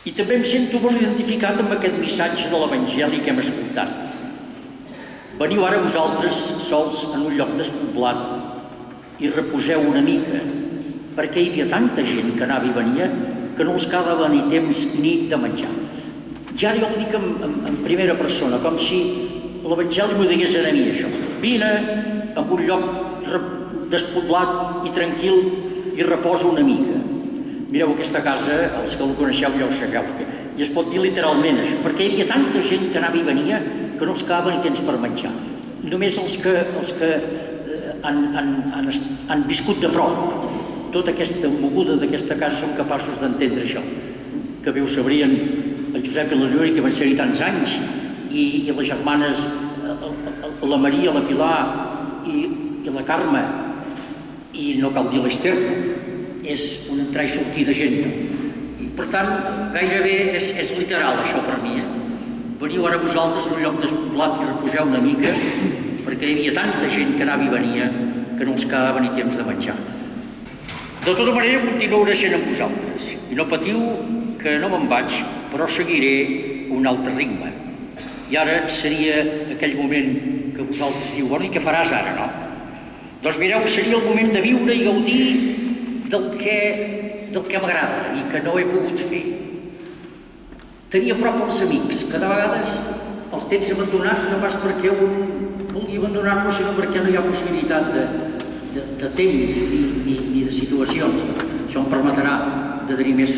I també em sento molt identificat amb aquest missatge de l'Evangeli que hem escoltat. Veniu ara vosaltres sols en un lloc despoblat i reposeu una mica, perquè hi havia tanta gent que anava i venia que no els quedava ni temps ni de menjar. Ja jo ho dic en primera persona, com si l'Evangeli m'ho digués a mi, això. Vine a un lloc despoblat i tranquil i reposa una mica. Mireu, aquesta casa, els que la coneixeu ja ho sabeu, i es pot dir literalment això, perquè hi havia tanta gent que anava i venia que no els quedava ni temps per menjar. Només els que han viscut de prop tota aquesta moguda d'aquesta casa són capaços d'entendre això. Que bé ho sabrien el Josep i la Lluri, que van ser-hi tants anys, i les germanes, la Maria, la Pilar i la Carme, i no cal dir l'Ester, és un entrar i sortir de gent. I per tant, gairebé és literal això per mi. Veniu ara vosaltres a un lloc despoblat i reposeu una mica, perquè hi havia tanta gent que anava i venia que no els quedava ni temps de menjar. De tota manera, continuaré sent amb vosaltres. I no patiu que no me'n vaig, però seguiré un altre ritme. I ara seria aquell moment que vosaltres diu, bueno, i què faràs ara, no? Doncs mireu, seria el moment de viure i gaudir del que m'agrada i que no he pogut fer. Tenir a prop els amics, que de vegades els tens abandonats no pas perquè un vulgui abandonar-los, sinó perquè no hi ha possibilitat de temps ni de situacions. Això em permetrà de tenir més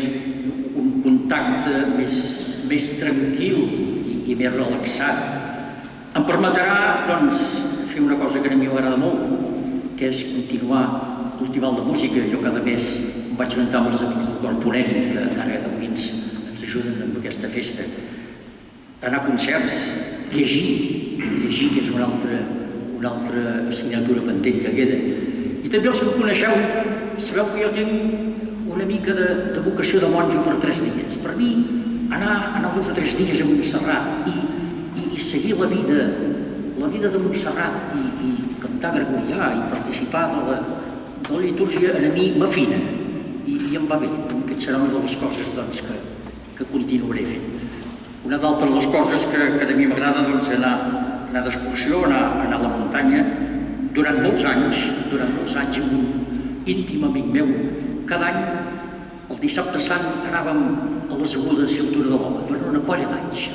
un contacte més tranquil i més relaxat. Em permetrà, doncs, fer una cosa que a mi m'agrada molt, que és continuar cultivant la música. Jo cada mes em vaig inventar amb els amics del Cor Ponent, que ara avui ens ajuden amb aquesta festa. Anar a concerts, llegir, que és una altra assignatura pendent que queda. I també els que coneixeu, sabeu que jo tinc una mica de vocació de monjo per 3 dies. Per mi, anar 2 o 3 dies a Montserrat i seguir la vida de Montserrat i cantar gregorià i participar de la litúrgia, a mi m'afina i em va bé. Aquesta serà una de les coses que continuaré fent. Una d'altres de les coses que a mi m'agrada és anar d'excursió, anar a la muntanya. Durant molts anys, amb un íntim amic meu, cada any, el dissabte sant, anàvem a les agudes de Cintura de l'Home, durant una colla d'anys.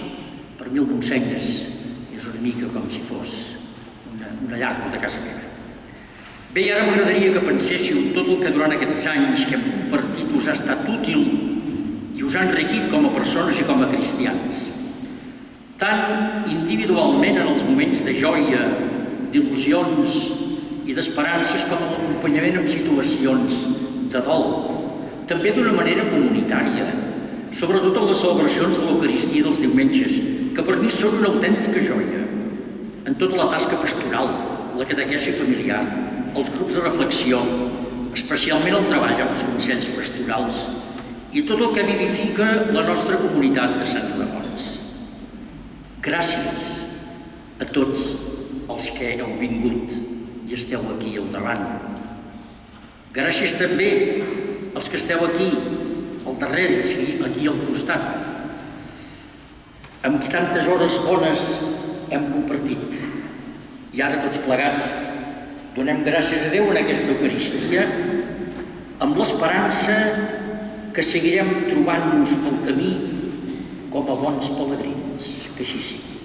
Per mi el Montseny és una mica com si fos una llar de casa meva. Bé, i ara m'agradaria que penséssiu tot el que durant aquests anys que hem compartit us ha estat útil i us ha enriquit com a persones i com a cristians. Tant individualment en els moments de joia, d'il·lusions i d'esperances com l'acompanyament en situacions de dol. També d'una manera comunitària, sobretot en les celebracions de l'Eucaristia dels diumenges, que per mi són una autèntica joia. En tota la tasca pastoral, la catequesi familiar, els grups de reflexió, especialment el treball amb els consells pastorals i tot el que vivifica la nostra comunitat de Sant Ildefons. Gràcies a tots els que heu vingut i esteu aquí al davant. Gràcies també als que esteu aquí al darrere, aquí al costat, amb qui tantes hores bones hem compartit. I ara tots plegats donem gràcies a Déu en aquesta Eucaristia amb l'esperança que seguirem trobant-nos pel camí com a bons pelegrins, que així sigui.